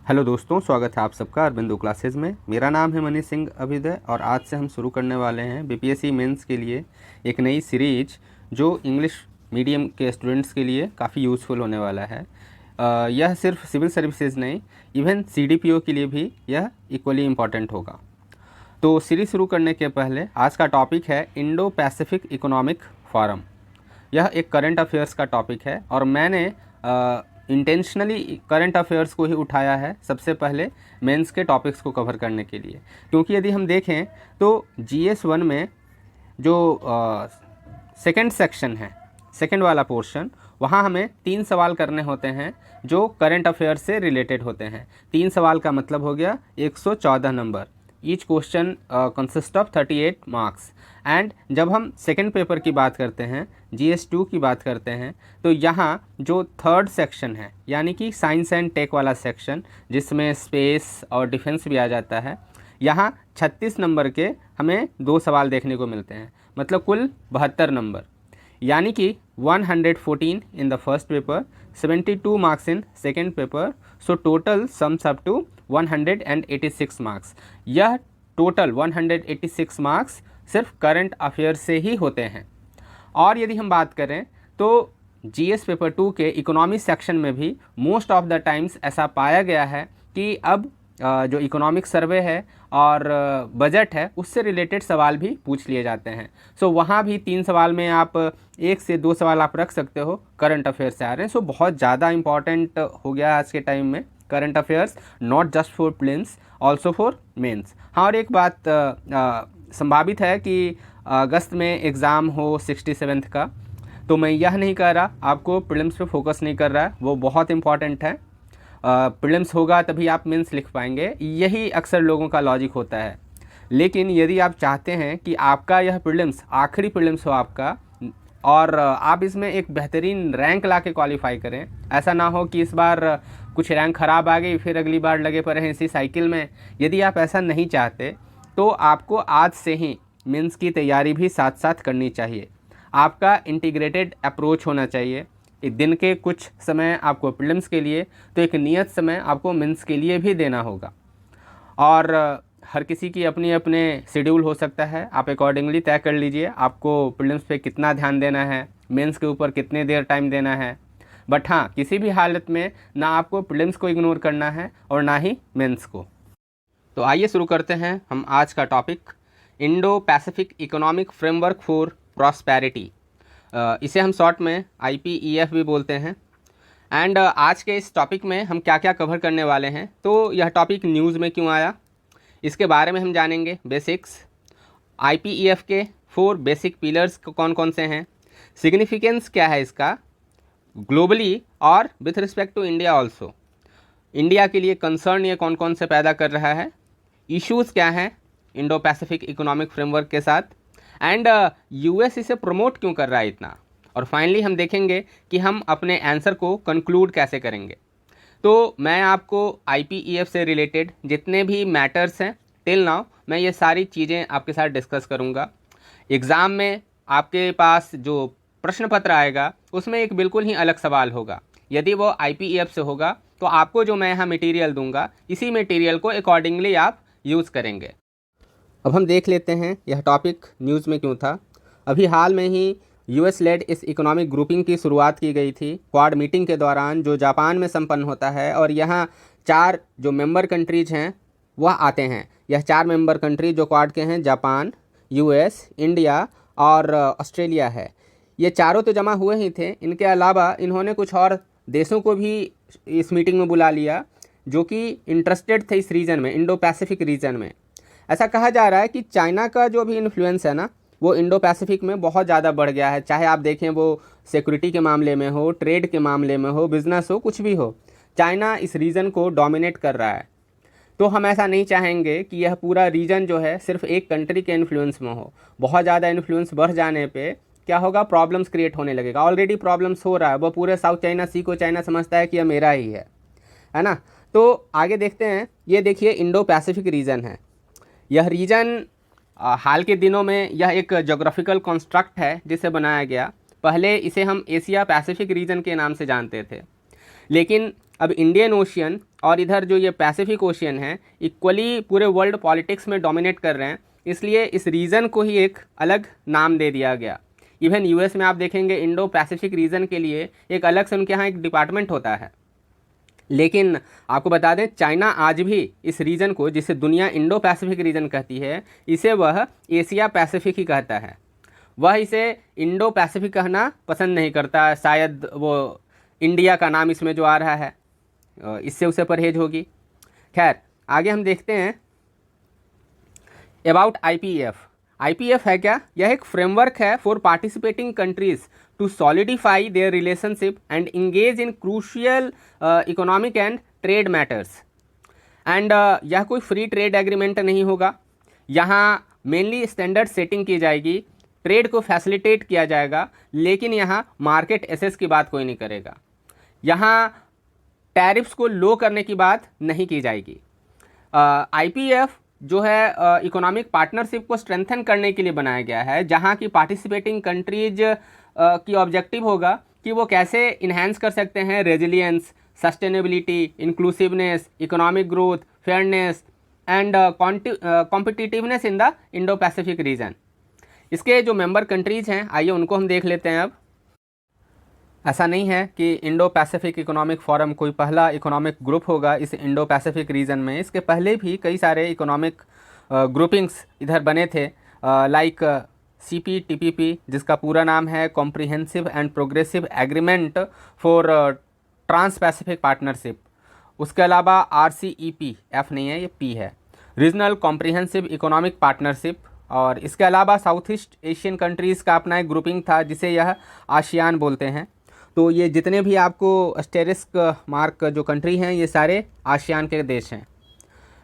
Hello दोस्तों, स्वागत है आप सबका अरबिंदो क्लासेस में। मेरा नाम है मनीष सिंह अभिदय और आज से हम शुरू करने वाले हैं बीपीएससी मेंस के लिए एक नई सीरीज जो इंग्लिश मीडियम के स्टूडेंट्स के लिए काफ़ी यूज़फुल होने वाला है। यह सिर्फ सिविल सर्विसेज नहीं, इवन सीडीपीओ के लिए भी यह इक्वली इम्पॉर्टेंट होगा। तो सीरीज शुरू करने के पहले आज का टॉपिक है इंडो पैसिफिक इकोनॉमिक फोरम। यह एक करंट अफेयर्स का टॉपिक है और मैंने इंटेंशनली करंट अफेयर्स को ही उठाया है सबसे पहले मेंस के टॉपिक्स को कवर करने के लिए, क्योंकि यदि हम देखें तो GS1 में जो सेकंड सेक्शन है, सेकंड वाला पोर्शन, वहाँ हमें 3 सवाल करने होते हैं जो करंट अफेयर्स से रिलेटेड होते हैं। 3 सवाल का मतलब हो गया 114 number. Each question consist of 38 marks. And जब हम सेकंड पेपर की बात करते हैं, GS2 की बात करते हैं, तो यहाँ जो थर्ड सेक्शन है यानी कि साइंस एंड टेक वाला सेक्शन जिसमें स्पेस और डिफेंस भी आ जाता है, यहाँ 36 नंबर के हमें 2 सवाल देखने को मिलते हैं, मतलब कुल 72 नंबर, यानी कि 114 in the first paper, 72 marks in second paper. So total sums up to 186 marks. यह टोटल 186 मार्क्स सिर्फ करंट अफेयर से ही होते हैं। और यदि हम बात करें तो GS पेपर 2 के इकोनॉमी सेक्शन में भी मोस्ट ऑफ द टाइम्स ऐसा पाया गया है कि अब जो इकोनॉमिक सर्वे है और बजट है उससे रिलेटेड सवाल भी पूछ लिए जाते हैं। सो वहाँ भी 3 सवाल में आप 1 से 2 सवाल आप रख सकते हो करंट अफेयर से आ रहे हैं। सो बहुत ज़्यादा इंपॉर्टेंट हो गया आज के टाइम में current affairs, not just for prelims, also for mains. हाँ, और एक बात संभावित है कि अगस्त में एग्ज़ाम हो 67th का, तो मैं यह नहीं कह रहा आपको प्रीलिम्स पे फोकस नहीं कर रहा है, वो बहुत इंपॉर्टेंट है। प्रीलिम्स होगा तभी आप मेंस लिख पाएंगे, यही अक्सर लोगों का लॉजिक होता है। लेकिन यदि आप चाहते हैं कि आपका यह प्रीलिम्स आखिरी प्रीलिम्स हो आपका और आप इसमें एक बेहतरीन रैंक ला के क्वालिफाई करें, ऐसा ना हो कि इस बार कुछ रैंक ख़राब आ गई फिर अगली बार लगे पड़े हैं इसी साइकिल में। यदि आप ऐसा नहीं चाहते तो आपको आज से ही मेंस की तैयारी भी साथ साथ करनी चाहिए। आपका इंटीग्रेटेड अप्रोच होना चाहिए। एक दिन के कुछ समय आपको प्रीलिम्स के लिए, तो एक नियत समय आपको मेंस के लिए भी देना होगा। और हर किसी की अपनी अपने शेड्यूल हो सकता है, आप अकॉर्डिंगली तय कर लीजिए आपको प्रीलिम्स पे कितना ध्यान देना है, मेंस के ऊपर कितने देर टाइम देना है। बट हाँ, किसी भी हालत में ना आपको प्रीलिम्स को इग्नोर करना है और ना ही मेंस को। तो आइए शुरू करते हैं हम आज का topic, Indo Pacific economic framework for prosperity. इसे हम शॉर्ट में IPEF भी बोलते हैं। एंड आज के इस टॉपिक में हम क्या क्या कवर करने वाले हैं, तो यह टॉपिक न्यूज़ में क्यों आया, इसके बारे में हम जानेंगे। बेसिक्स, IPEF के 4 बेसिक पिलर्स कौन कौन से हैं, सिग्निफिकेंस क्या है इसका ग्लोबली और with respect to India also, India के लिए कंसर्न ये कौन कौन से पैदा कर रहा है, इश्यूज़ क्या हैं इंडो पैसिफिक इकोनॉमिक फ्रेमवर्क के साथ, एंड US इसे प्रमोट क्यों कर रहा है इतना, और फाइनली हम देखेंगे कि हम अपने आंसर को कंक्लूड कैसे करेंगे। तो मैं आपको IPEF से रिलेटेड जितने भी मैटर्स हैं टिल नाउ, मैं ये सारी चीज़ें आपके साथ डिस्कस करूँगा। एग्ज़ाम में आपके पास जो प्रश्न पत्र आएगा उसमें एक बिल्कुल ही अलग सवाल होगा। यदि वो IPEF से होगा तो आपको जो मैं यहाँ मटेरियल दूंगा, इसी मटेरियल को अकॉर्डिंगली आप यूज़ करेंगे। अब हम देख लेते हैं यह टॉपिक न्यूज़ में क्यों था। अभी हाल में ही US लेड इस इकोनॉमिक ग्रुपिंग की शुरुआत की गई थी क्वाड मीटिंग के दौरान, जो जापान में संपन्न होता है, और यहाँ 4 जो मेंबर कंट्रीज हैं वह आते हैं। यह 4 मेंबर कंट्रीज जो क्वाड के हैं, जापान, US, इंडिया और ऑस्ट्रेलिया है। ये चारों तो जमा हुए ही थे, इनके अलावा इन्होंने कुछ और देशों को भी इस मीटिंग में बुला लिया जो कि इंटरेस्टेड थे इस रीजन में, इंडो पैसिफिक रीजन में। ऐसा कहा जा रहा है कि चाइना का जो भी इन्फ्लुएंस है ना, वो इंडो पैसिफिक में बहुत ज़्यादा बढ़ गया है। चाहे आप देखें वो सिक्योरिटी के मामले में हो, ट्रेड के मामले में हो, बिजनेस हो, कुछ भी हो, चाइना इस रीजन को डोमिनेट कर रहा है। तो हम ऐसा नहीं चाहेंगे कि यह पूरा रीजन जो है सिर्फ एक कंट्री के इन्फ्लुएंस में हो। बहुत ज़्यादा इन्फ्लुएंस बढ़ जाने पे क्या होगा, प्रॉब्लम्स क्रिएट होने लगेगा। ऑलरेडी प्रॉब्लम्स हो रहा है, वो पूरे साउथ चाइना सी को चाइना समझता है कि यह मेरा ही है ना। तो आगे देखते हैं। ये देखिए इंडो पैसिफिक रीजन है। यह रीजन हाल के दिनों में यह एक जोग्राफिकल कंस्ट्रक्ट है जिसे बनाया गया। पहले इसे हम एशिया पैसिफिक रीजन के नाम से जानते थे, लेकिन अब इंडियन ओशियन और इधर जो ये पैसिफिक ओशियन है इक्वली पूरे वर्ल्ड पॉलिटिक्स में डोमिनेट कर रहे हैं, इसलिए इस रीजन को ही एक अलग नाम दे दिया गया। इवन यूएस में आप देखेंगे इंडो पैसिफिक रीजन के लिए एक अलग से उनके यहाँ एक डिपार्टमेंट होता है। लेकिन आपको बता दें चाइना आज भी इस रीजन को, जिसे दुनिया इंडो पैसिफिक रीजन कहती है, इसे वह एशिया पैसिफिक ही कहता है। वह इसे इंडो पैसिफिक कहना पसंद नहीं करता, शायद वो इंडिया का नाम इसमें जो आ रहा है इससे उसे परहेज होगी। खैर आगे हम देखते हैं अबाउट आईपीएफ। आईपीएफ है क्या? यह एक फ्रेमवर्क है for participating countries to solidify their relationship and engage in crucial economic and trade matters. And यह कोई फ्री ट्रेड एग्रीमेंट नहीं होगा। यहाँ मेनली स्टैंडर्ड सेटिंग की जाएगी, ट्रेड को फैसिलिटेट किया जाएगा, लेकिन यहाँ मार्केट एसेस की बात कोई नहीं करेगा। यहाँ टैरिफ्स को लो करने की बात नहीं की जाएगी। आईपीएफ जो है इकोनॉमिक पार्टनरशिप को स्ट्रेंथन करने के लिए बनाया गया है, जहाँ की पार्टिसिपेटिंग कंट्रीज की ऑब्जेक्टिव होगा कि वो कैसे इन्हेंस कर सकते हैं resilience, sustainability, inclusiveness, economic growth, fairness and competitiveness in the Indo Pacific region. इसके जो मेंबर कंट्रीज़ हैं आइए उनको हम देख लेते हैं। अब ऐसा नहीं है कि इंडो पैसिफिक इकोनॉमिक फोरम कोई पहला इकोनॉमिक ग्रुप होगा इस इंडो पैसिफिक रीजन में। इसके पहले भी कई सारे इकोनॉमिक ग्रुपिंग्स इधर बने थे, लाइक CPTPP, जिसका पूरा नाम है comprehensive and progressive agreement for trans Pacific partnership. उसके अलावा RCEP, F नहीं है ये P है, रीजनल कॉम्प्रिहेंसिव इकोनॉमिक पार्टनरशिप। और इसके अलावा साउथ ईस्ट एशियन कंट्रीज़ का अपना एक ग्रुपिंग था जिसे यह आसियान बोलते हैं। तो ये जितने भी आपको एस्टेरिस्क मार्क जो कंट्री हैं ये सारे आसियान के देश हैं।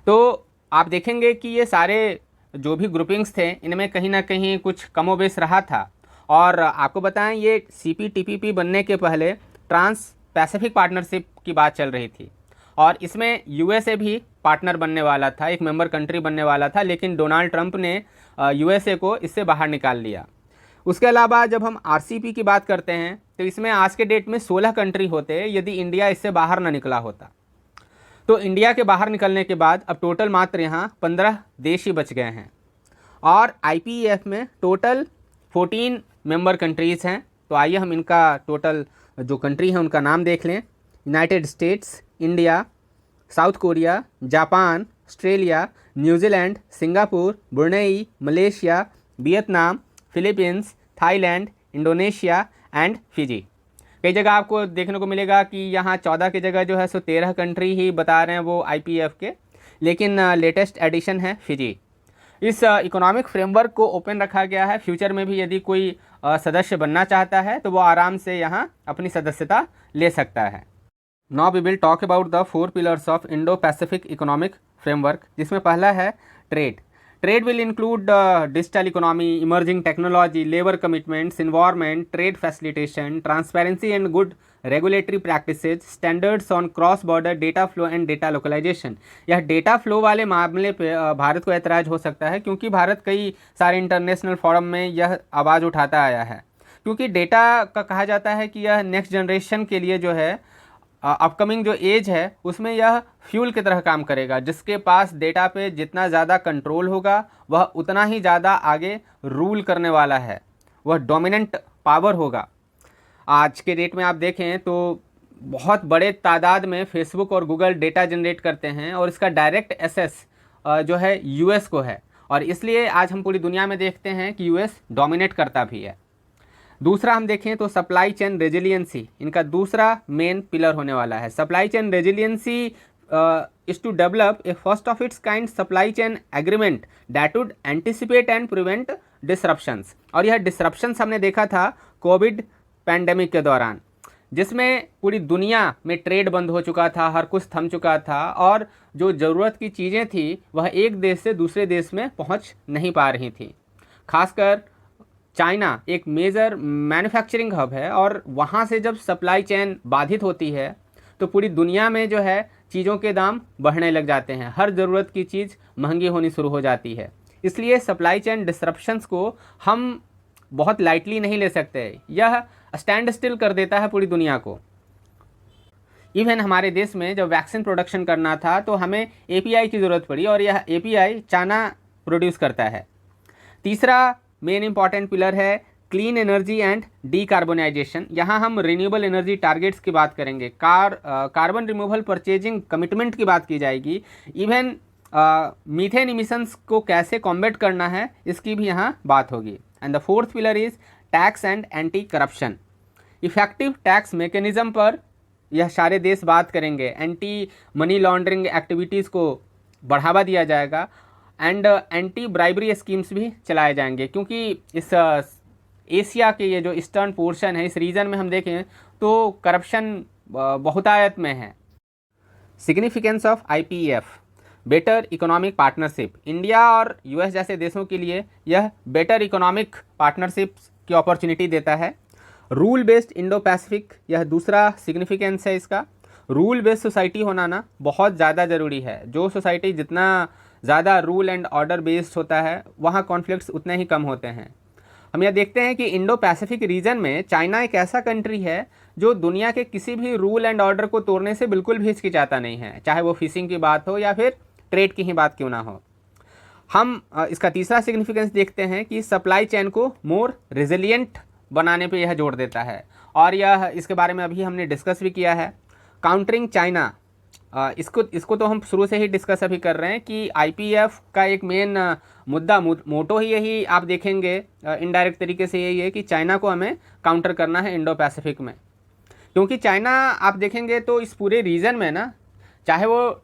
तो आप देखेंगे कि ये सारे जो भी ग्रुपिंग्स थे इनमें कहीं ना कहीं कुछ कमोबेश रहा था। और आपको बताएं ये CPTPP बनने के पहले ट्रांस पैसिफिक पार्टनरशिप की बात चल रही थी और इसमें USA भी पार्टनर बनने वाला था, एक मेंबर कंट्री बनने वाला था, लेकिन डोनाल्ड ट्रंप ने USA को इससे बाहर निकाल लिया। उसके अलावा जब हम RCEP की बात करते हैं तो इसमें आज के डेट में 16 कंट्री होते यदि इंडिया इससे बाहर ना निकला होता। तो इंडिया के बाहर निकलने के बाद अब टोटल मात्र यहाँ 15 देश ही बच गए हैं। और IPEF में टोटल 14 मेंबर कंट्रीज़ हैं। तो आइए हम इनका टोटल जो कंट्री हैं उनका नाम देख लें। United states, India, south Korea, Japan, Australia, New Zealand, Singapore, Brunei, Malaysia, Vietnam, Philippines, Thailand, Indonesia and Fiji. कई जगह आपको देखने को मिलेगा कि यहाँ 14 की जगह जो है सो 13 कंट्री ही बता रहे हैं वो IPEF के, लेकिन लेटेस्ट एडिशन है फिजी। इस इकोनॉमिक फ्रेमवर्क को ओपन रखा गया है। फ्यूचर में भी यदि कोई सदस्य बनना चाहता है तो वो आराम से यहाँ अपनी सदस्यता ले सकता है। Now we will talk about the 4 pillars of Indo Pacific economic framework, जिसमें पहला है trade. Trade will include digital economy, emerging technology, labour commitments, environment, trade facilitation, transparency and good regulatory practices, standards on cross border data flow and data localisation. यह data flow वाले मामले पे भारत को ऐतराज़ हो सकता है, क्योंकि भारत कई सारे इंटरनेशनल फोरम में यह आवाज़ उठाता आया है, क्योंकि डेटा का कहा जाता है कि यह नेक्स्ट जनरेशन के लिए जो है अपकमिंग जो एज है उसमें यह फ्यूल की तरह काम करेगा। जिसके पास डेटा पे जितना ज़्यादा कंट्रोल होगा वह उतना ही ज़्यादा आगे रूल करने वाला है, वह डोमिनेंट पावर होगा। आज के डेट में आप देखें तो बहुत बड़े तादाद में फेसबुक और गूगल डेटा जनरेट करते हैं और इसका डायरेक्ट एक्सेस जो है US को है, और इसलिए आज हम पूरी दुनिया में देखते हैं कि US डोमिनेट करता भी है। दूसरा हम देखें तो सप्लाई चेन रेजिलियंसी इनका दूसरा मेन पिलर होने वाला है। Supply chain resiliency is to develop a first of its kind supply chain agreement that would anticipate and prevent disruptions. और यह डिसरप्शंस हमने देखा था कोविड पैंडेमिक के दौरान, जिसमें पूरी दुनिया में ट्रेड बंद हो चुका था, हर कुछ थम चुका था और जो ज़रूरत की चीज़ें थी वह एक देश से दूसरे देश में पहुंच नहीं पा रही थी। खासकर चाइना एक मेजर मैन्युफैक्चरिंग हब है और वहाँ से जब सप्लाई चेन बाधित होती है तो पूरी दुनिया में जो है चीज़ों के दाम बढ़ने लग जाते हैं, हर ज़रूरत की चीज़ महंगी होनी शुरू हो जाती है। इसलिए सप्लाई चेन डिसरप्शंस को हम बहुत लाइटली नहीं ले सकते, यह स्टैंड स्टिल कर देता है पूरी दुनिया को। इवन हमारे देश में जब वैक्सीन प्रोडक्शन करना था तो हमें एपीआई की ज़रूरत पड़ी और यह एपीआई चाइना प्रोड्यूस करता है। तीसरा मेन इंपॉर्टेंट पिलर है क्लीन एनर्जी एंड डीकार्बोनाइजेशन। यहाँ हम रिन्यूएबल एनर्जी टारगेट्स की बात करेंगे, कार्बन रिमूवल परचेजिंग कमिटमेंट की बात की जाएगी, इवन मीथेन इमिशंस को कैसे कॉम्बैट करना है इसकी भी यहाँ बात होगी। And the fourth pillar is tax and anti corruption. Effective tax mechanism पर यह सारे देश बात करेंगे, एंटी मनी लॉन्ड्रिंग एक्टिविटीज़ को बढ़ावा दिया जाएगा एंड एंटी ब्राइबरी स्कीम्स भी चलाए जाएंगे, क्योंकि इस एशिया के ये जो ईस्टर्न पोर्शन है, इस रीजन में हम देखें तो करप्शन बहुतायत में है। Significance of IPF, better economic partnership. India और यूएस जैसे देशों के लिए यह बेटर इकोनॉमिक पार्टनरशिप की अपॉर्चुनिटी देता है। रूल बेस्ड इंडो पैसिफिक, यह दूसरा सिग्निफिकेंस है इसका। रूल बेस्ड सोसाइटी होना ना बहुत ज़्यादा ज़रूरी है। जो सोसाइटी जितना ज़्यादा रूल एंड ऑर्डर बेस्ड होता है वहाँ कॉन्फ्लिक्ट्स उतने ही कम होते हैं। हम यह देखते हैं कि इंडो पैसिफिक रीजन में चाइना एक ऐसा कंट्री है जो दुनिया के किसी भी रूल एंड ऑर्डर को तोड़ने से बिल्कुल भी हिचकिचाता नहीं है, चाहे वो फिशिंग की बात हो या फिर ट्रेड की ही बात क्यों ना हो। हम इसका तीसरा सिग्निफिकेंस देखते हैं कि सप्लाई चेन को मोर रेजिलिएंट बनाने पे यह जोर देता है, और यह इसके बारे में अभी हमने डिस्कस भी किया है। काउंटरिंग चाइना, इसको तो हम शुरू से ही डिस्कस अभी कर रहे हैं कि आईपीएफ का एक मेन मुद्दा मोटो ही यही आप देखेंगे इनडायरेक्ट तरीके से यही है कि चाइना को हमें काउंटर करना है इंडो पैसिफिक में। क्योंकि चाइना आप देखेंगे तो इस पूरे रीजन में ना, चाहे वो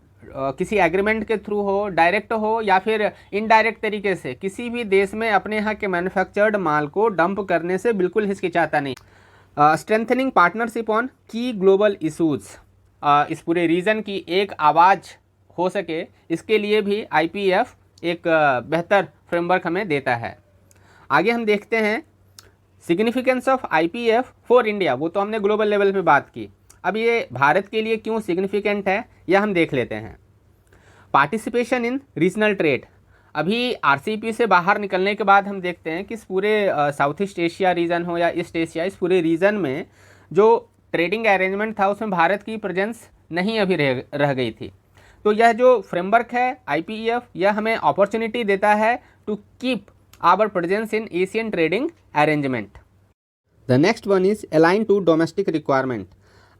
किसी एग्रीमेंट के थ्रू हो, डायरेक्ट हो या फिर इनडायरेक्ट तरीके से, किसी भी देश में अपने यहाँ के मैन्युफैक्चर्ड माल को डंप करने से बिल्कुल हिचकिचाता नहीं। स्ट्रेंथनिंग पार्टनरशिप ऑन की ग्लोबल इशूज़, इस पूरे रीजन की एक आवाज़ हो सके, इसके लिए भी आईपीएफ एक बेहतर फ्रेमवर्क हमें देता है। आगे हम देखते हैं significance of IPF for India. वो तो हमने ग्लोबल लेवल पे बात की, अब ये भारत के लिए क्यों सिग्निफिकेंट है यह हम देख लेते हैं। पार्टिसिपेशन इन रीजनल ट्रेड, अभी आरसीईपी से बाहर निकलने के बाद हम देखते हैं कि इस पूरे साउथ ईस्ट एशिया रीजन हो या ईस्ट एशिया, इस पूरे रीजन में जो ट्रेडिंग अरेंजमेंट था उसमें भारत की प्रेजेंस नहीं अभी रह गई थी। तो यह जो फ्रेमवर्क है आईपीएफ, यह हमें अपॉर्चुनिटी देता है to keep our presence in Asian trading arrangement. The next one is align to domestic requirement.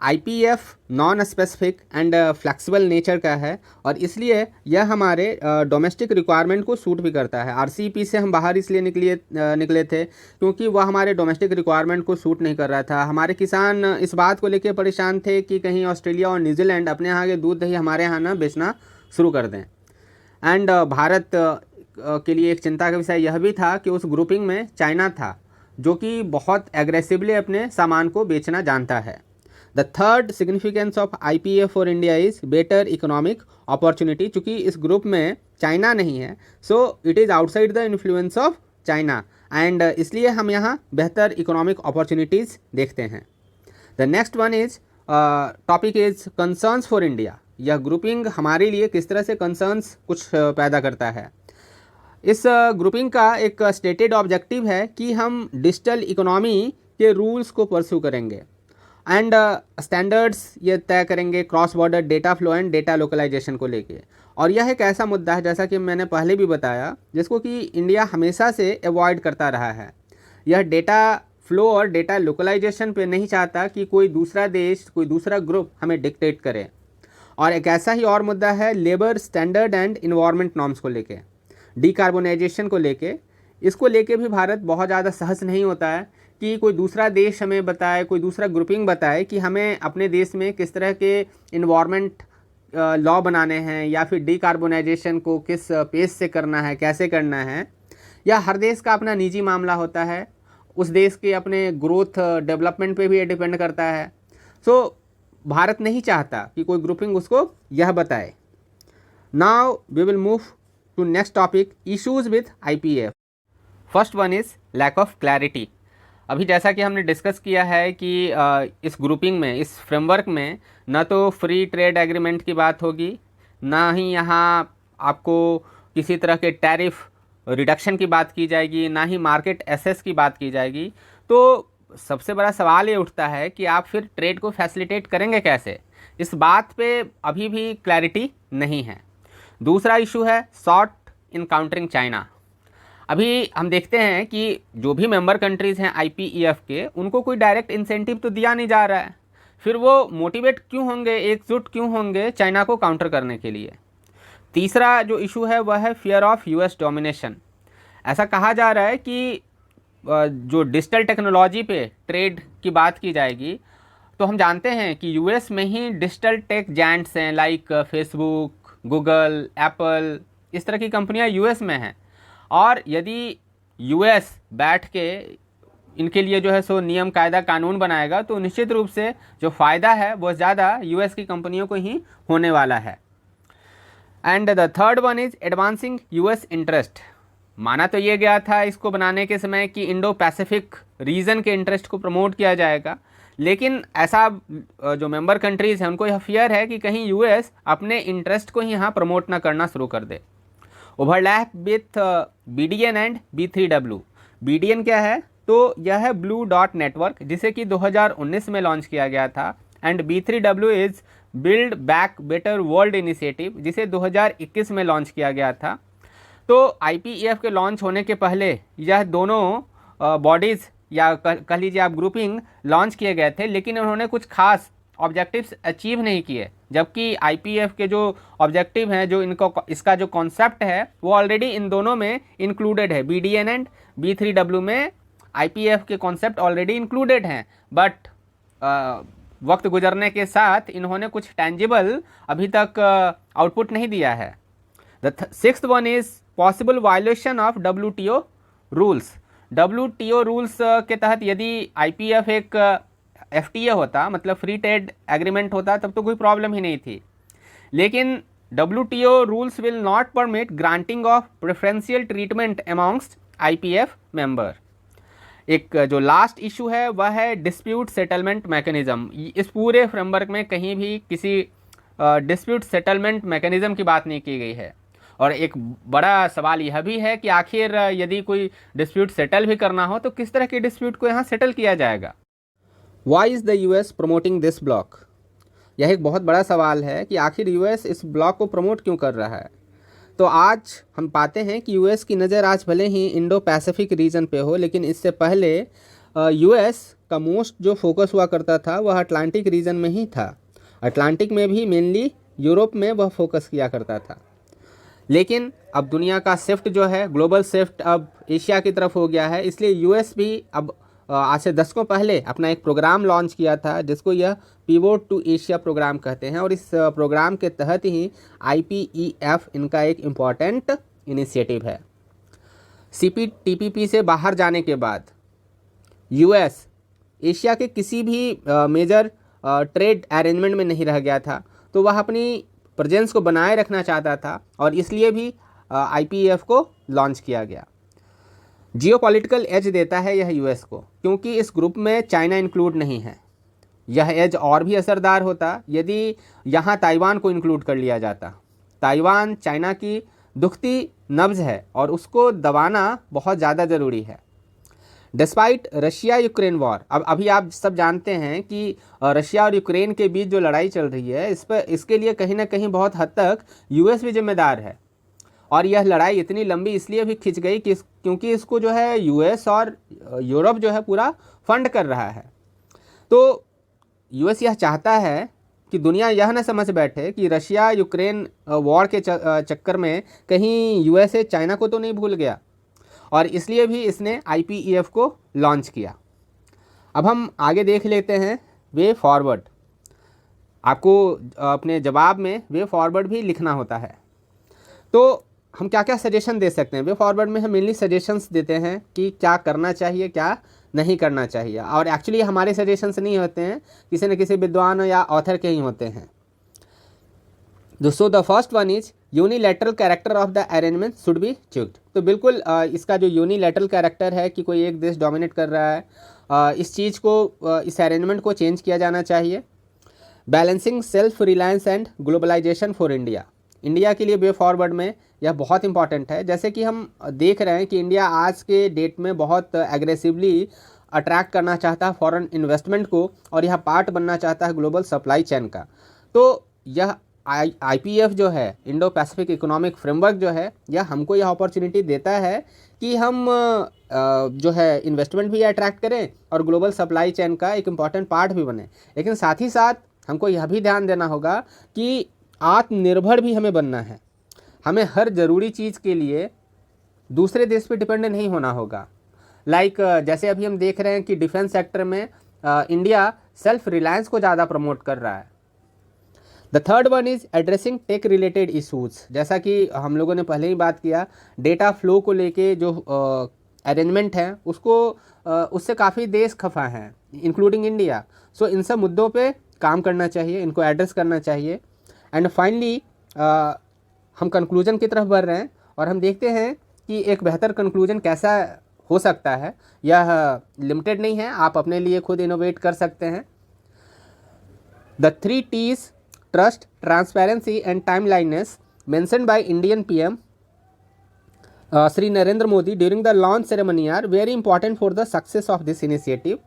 IPF non specific and flexible nature का है और इसलिए यह हमारे डोमेस्टिक रिक्वायरमेंट को सूट भी करता है। आरसीईपी से हम बाहर इसलिए निकले थे क्योंकि वह हमारे डोमेस्टिक रिक्वायरमेंट को सूट नहीं कर रहा था। हमारे किसान इस बात को लेकर परेशान थे कि कहीं ऑस्ट्रेलिया और न्यूजीलैंड अपने यहाँ के दूध दही हमारे यहाँ ना बेचना शुरू कर दें। एंड भारत के लिए एक चिंता का विषय यह भी था कि उस ग्रुपिंग में चाइना था, जो कि बहुत एग्रेसिवली अपने सामान को बेचना जानता है। The third significance of IPF for India is better economic opportunity. चूँकि इस ग्रुप में चाइना नहीं है, so it is outside the influence of China and इसलिए हम यहाँ बेहतर इकोनॉमिक अपॉर्चुनिटीज़ देखते हैं। The next one is topic is concerns for India. यह ग्रुपिंग हमारे लिए किस तरह से कंसर्न्स कुछ पैदा करता है। इस ग्रुपिंग का एक स्टेटेड ऑब्जेक्टिव है कि हम डिजिटल इकोनॉमी के रूल्स को परस्यू करेंगे एंड स्टैंडर्ड्स ये तय करेंगे cross border data flow and data localisation को लेके। और यह एक ऐसा मुद्दा है, जैसा कि मैंने पहले भी बताया, जिसको कि इंडिया हमेशा से अवॉइड करता रहा है। यह डेटा फ्लो और डेटा लोकलाइजेशन पे नहीं चाहता कि कोई दूसरा देश, कोई दूसरा ग्रुप हमें डिक्टेट करे। और एक ऐसा ही और मुद्दा है labour standard and environment norms को लेके, डीकार्बोनाइजेशन को लेके। इसको लेके भी भारत बहुत ज़्यादा सहज नहीं होता है कि कोई दूसरा देश हमें बताए, कोई दूसरा ग्रुपिंग बताए कि हमें अपने देश में किस तरह के इन्वायरमेंट लॉ बनाने हैं या फिर डीकार्बोनाइजेशन को किस पेस से करना है, कैसे करना है। या हर देश का अपना निजी मामला होता है, उस देश के अपने ग्रोथ डेवलपमेंट पे भी ये डिपेंड करता है। सो भारत नहीं चाहता कि कोई ग्रुपिंग उसको यह बताए। Now we will move to next topic, issues with IPF. First one is lack of clarity. अभी जैसा कि हमने डिस्कस किया है कि इस ग्रुपिंग में, इस फ्रेमवर्क में ना तो फ्री ट्रेड एग्रीमेंट की बात होगी, ना ही यहाँ आपको किसी तरह के टैरिफ रिडक्शन की बात की जाएगी, ना ही मार्केट एसेस की बात की जाएगी। तो सबसे बड़ा सवाल ये उठता है कि आप फिर ट्रेड को फैसिलिटेट करेंगे कैसे। इस बात पे अभी भी क्लैरिटी नहीं है। दूसरा इशू है शॉर्ट इन काउंटरिंग चाइना। अभी हम देखते हैं कि जो भी मेंबर कंट्रीज़ हैं IPEF के, उनको कोई डायरेक्ट इंसेंटिव तो दिया नहीं जा रहा है, फिर वो मोटिवेट क्यों होंगे, एकजुट क्यों होंगे चाइना को काउंटर करने के लिए। तीसरा जो इशू है वह है फियर ऑफ US डोमिनेशन। ऐसा कहा जा रहा है कि जो डिजिटल टेक्नोलॉजी पे ट्रेड की बात की जाएगी, तो हम जानते हैं कि US में ही डिजिटल टेक जायंट्स हैं, लाइक फेसबुक, गूगल, एप्पल, इस तरह की कंपनियां US में हैं। और यदि US बैठ के इनके लिए जो है सो नियम कायदा कानून बनाएगा, तो निश्चित रूप से जो फ़ायदा है वो ज़्यादा US की कंपनियों को ही होने वाला है। And the third one is advancing US interest. माना तो ये गया था इसको बनाने के समय कि इंडो पैसिफिक रीजन के इंटरेस्ट को प्रमोट किया जाएगा, लेकिन ऐसा जो मेंबर कंट्रीज़ हैं उनको यह फियर है कि कहीं US अपने इंटरेस्ट को ही यहाँ प्रमोट ना करना शुरू कर दे। Overlap with BDN and B3W। BDN क्या है? तो यह है ब्लू डॉट नेटवर्क, जिसे कि 2019 में लॉन्च किया गया था। And B3W is build back better world initiative, जिसे 2021 में लॉन्च किया गया था। तो IPEF के लॉन्च होने के पहले यह दोनों बॉडीज़ या कह लीजिए आप ग्रुपिंग लॉन्च किए गए थे, लेकिन उन्होंने कुछ खास ऑब्जेक्टिव्स अचीव नहीं किए, जबकि IPEF के जो ऑब्जेक्टिव हैं, जो इसका जो कॉन्सेप्ट है वो ऑलरेडी इन दोनों में इंक्लूडेड है। BDN एंड B3W में IPEF के कॉन्सेप्ट ऑलरेडी इंक्लूडेड हैं, बट वक्त गुजरने के साथ इन्होंने कुछ टेंजिबल अभी तक आउटपुट नहीं दिया है। The sixth one is possible violation of WTO rules. WTO rules के तहत यदि IPEF एक FTA होता, मतलब फ्री ट्रेड एग्रीमेंट होता, तब तो कोई प्रॉब्लम ही नहीं थी। लेकिन WTO rules will not permit granting of preferential treatment amongst IPEF member. एक जो लास्ट इशू है वह है डिस्प्यूट सेटलमेंट मैकेनिज़्म। इस पूरे फ्रेमवर्क में कहीं भी किसी डिस्प्यूट सेटलमेंट मैकेनिज़्म की बात नहीं की गई है। और एक बड़ा सवाल यह भी है कि आखिर यदि कोई डिस्प्यूट सेटल भी करना हो तो किस तरह के डिस्प्यूट को यहाँ सेटल किया जाएगा। Why is the US promoting this bloc? यह एक बहुत बड़ा सवाल है कि आखिर US इस ब्लॉक को प्रमोट क्यों कर रहा है। तो आज हम पाते हैं कि US की नज़र आज भले ही इंडो पैसिफिक रीजन पे हो, लेकिन इससे पहले US का मोस्ट जो फोकस हुआ करता था वह अटलांटिक रीजन में ही था। अटलांटिक में भी मेनली यूरोप में वह फोकस किया करता था। लेकिन अब दुनिया का शिफ्ट जो है, ग्लोबल शिफ्ट अब एशिया की तरफ हो गया है, इसलिए US भी अब आज से दशकों पहले अपना एक प्रोग्राम लॉन्च किया था, जिसको यह पिवोट टू एशिया प्रोग्राम कहते हैं। और इस प्रोग्राम के तहत ही IPEF इनका एक इम्पॉर्टेंट इनिशिएटिव है। CPTPP से बाहर जाने के बाद US एशिया के किसी भी मेजर ट्रेड अरेंजमेंट में नहीं रह गया था, तो वह अपनी प्रेजेंस को बनाए रखना चाहता था, और इसलिए भी IPEF को लॉन्च किया गया। जियोपॉलिटिकल एज देता है यह US को, क्योंकि इस ग्रुप में चाइना इंक्लूड नहीं है। यह एज और भी असरदार होता यदि यहाँ ताइवान को इंक्लूड कर लिया जाता। ताइवान चाइना की दुखती नब्ज़ है और उसको दबाना बहुत ज़्यादा ज़रूरी है। डिस्पाइट रशिया यूक्रेन वॉर, अब अभी आप सब जानते हैं कि रशिया और यूक्रेन के बीच जो लड़ाई चल रही है, इसके लिए कहीं ना कहीं बहुत हद तक US भी जिम्मेदार है। और यह लड़ाई इतनी लंबी इसलिए भी खिंच गई कि क्योंकि इसको जो है US और यूरोप जो है पूरा फंड कर रहा है। तो US यह चाहता है कि दुनिया यह न समझ बैठे कि रशिया यूक्रेन वॉर के चक्कर में कहीं USA चाइना को तो नहीं भूल गया, और इसलिए भी इसने IPEF को लॉन्च किया। अब हम आगे देख लेते हैं वे फॉरवर्ड। आपको अपने जवाब में वे फॉरवर्ड भी लिखना होता है। तो हम क्या क्या सजेशन दे सकते हैं वे फॉरवर्ड में? हम मेनली सजेशंस देते हैं कि क्या करना चाहिए, क्या नहीं करना चाहिए। और एक्चुअली हमारे सजेशंस नहीं होते हैं, किसी न किसी विद्वान या ऑथर के ही होते हैं। दोस्तों, the first one is unilateral character of the arrangement should be checked. तो बिल्कुल इसका जो यूनिलैटरल कैरेक्टर है कि कोई एक देश डोमिनेट कर रहा है, इस चीज़ को, इस अरेंजमेंट को चेंज किया जाना चाहिए। Balancing self reliance and globalisation for India. India के लिए वे फॉरवर्ड में यह बहुत इंपॉर्टेंट है। जैसे कि हम देख रहे हैं कि इंडिया आज के डेट में बहुत एग्रेसिवली अट्रैक्ट करना चाहता है फॉरेन इन्वेस्टमेंट को, और यह पार्ट बनना चाहता है ग्लोबल सप्लाई चेन का। तो यह IPF जो है, इंडो पैसिफिक इकोनॉमिक फ्रेमवर्क जो है, यह हमको यह अपॉर्चुनिटी देता है कि हम जो है इन्वेस्टमेंट भी अट्रैक्ट करें और ग्लोबल सप्लाई चेन का एक इम्पॉर्टेंट पार्ट भी बने। लेकिन साथ ही साथ हमको यह भी ध्यान देना होगा कि आत्मनिर्भर भी हमें बनना है। हमें हर ज़रूरी चीज़ के लिए दूसरे देश पे डिपेंड नहीं होना होगा। जैसे अभी हम देख रहे हैं कि डिफेंस सेक्टर में इंडिया सेल्फ रिलायंस को ज़्यादा प्रमोट कर रहा है। The third one is addressing tech related issues. जैसा कि हम लोगों ने पहले ही बात किया, डेटा फ्लो को लेके जो अरेंजमेंट है उससे काफ़ी देश खफा हैं, इंक्लूडिंग इंडिया। सो इन सब मुद्दों पे काम करना चाहिए, इनको एड्रेस करना चाहिए। एंड फाइनली हम कंक्लूजन की तरफ बढ़ रहे हैं और हम देखते हैं कि एक बेहतर कंक्लूजन कैसा हो सकता है। यह लिमिटेड नहीं है, आप अपने लिए खुद इनोवेट कर सकते हैं। The 3 T's trust, transparency and timeliness mentioned by Indian PM Sri Narendra Modi during the launch ceremony are very important for the success of this initiative.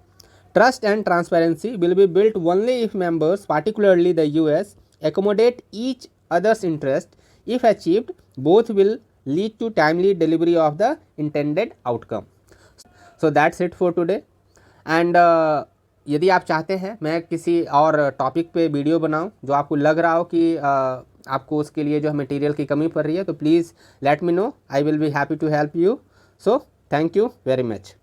Trust and transparency will be built only if members, particularly the US, accommodate each other's interest. If achieved, both will lead to timely delivery of the intended outcome. So that's it for today. And यदि आप चाहते हैं मैं किसी और topic पे video बनाऊं जो आपको लग रहा हो कि आपको उसके लिए जो मटेरियल की कमी पड़ रही है, तो please let me know, I will be happy to help you. So thank you very much.